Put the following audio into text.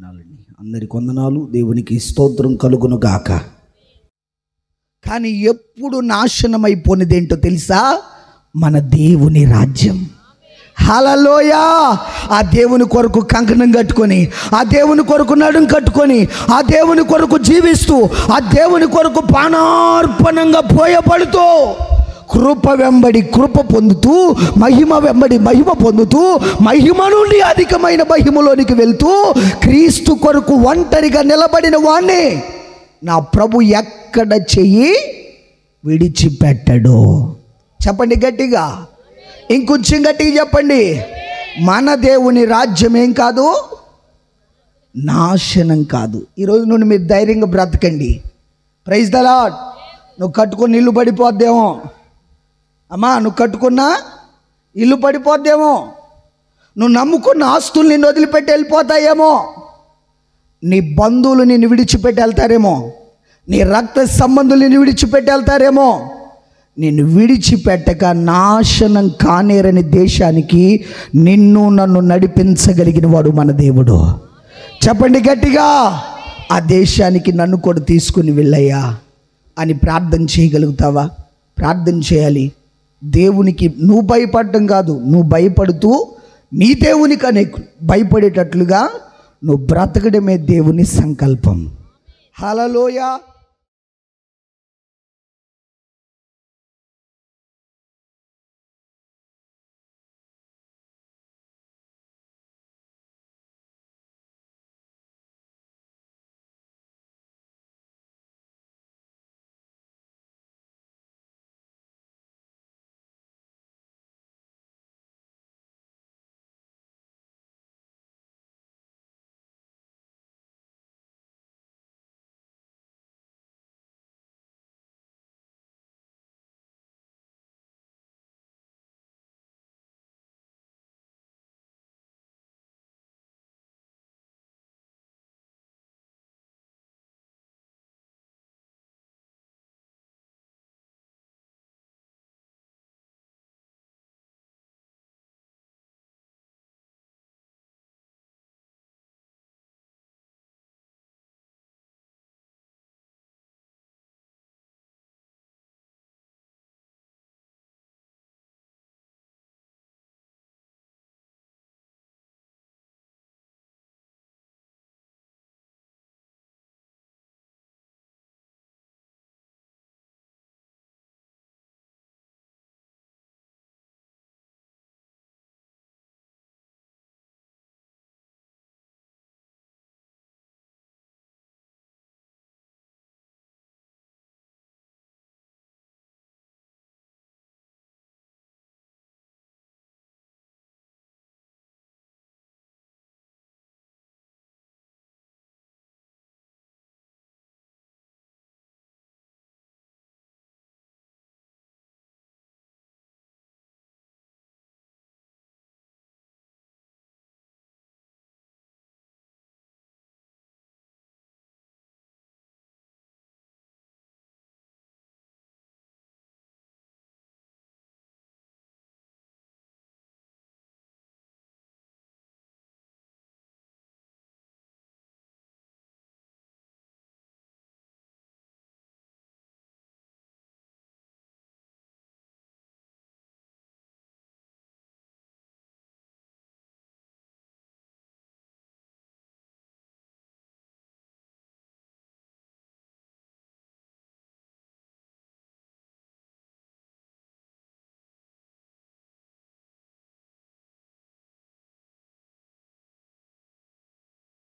వందనాలండి. అందరికి వందనాలు. దేవునికి స్తోత్రం కలుగును గాక. కానీ ఎప్పుడు నాశనమైపోయినదేంటో తెలుసా? మన దేవుని రాజ్యం. హల్లెలూయా. ఆ దేవుని కొరకు కంకణం కట్టుకొని, ఆ దేవుని కొరకు నడుం కట్టుకొని, ఆ దేవుని కొరకు జీవిస్తూ, ఆ దేవుని కొరకు ప్రాణార్పణంగా పోయబడుతూ, కృప వెంబడి కృప పొందుతూ, మహిమ వెంబడి మహిమ పొందుతూ, మహిమ నుండి అధికమైన మహిమలోనికి వెళ్తూ, క్రీస్తు కొరకు ఒంటరిగా నిలబడిన వాణ్ణి నా ప్రభు ఎక్కడ చెయ్యి విడిచిపెట్టడు. చెప్పండి గట్టిగా, ఇంకొంచెం గట్టిగా చెప్పండి. మన దేవుని రాజ్యం ఏం కాదు, నాశనం కాదు. ఈరోజు నుండి మీరు ధైర్యంగా బ్రతకండి. Praise the lord. నువ్వు కట్టుకుని ఇల్లు పడిపోద్దేమో అమ్మా, నువ్వు కట్టుకున్నా ఇల్లు పడిపోద్దేమో, నువ్వు నమ్ముకున్న ఆస్తులు నిన్ను వదిలిపెట్టి వెళ్ళిపోతాయేమో, నీ బంధువులు నిన్ను విడిచిపెట్టి వెళ్తారేమో, నీ రక్త సంబంధులు నిన్ను విడిచిపెట్టి వెళ్తారేమో. నిన్ను విడిచిపెట్టక నాశనం కానేరని దేశానికి నిన్ను నన్ను నడిపించగలిగిన వాడు మన దేవుడు. చెప్పండి గట్టిగా, ఆ దేశానికి నన్ను కూడా తీసుకుని వెళ్ళయ్యా అని ప్రార్థన చేయగలుగుతావా? ప్రార్థన చేయాలి. దేవునికి నువ్వు భయపడడం కాదు, నువ్వు భయపడుతూ నీ దేవునికి అనేక భయపడేటట్లుగా నువ్వు బ్రతకడమే దేవుని సంకల్పం. హల్లెలూయా.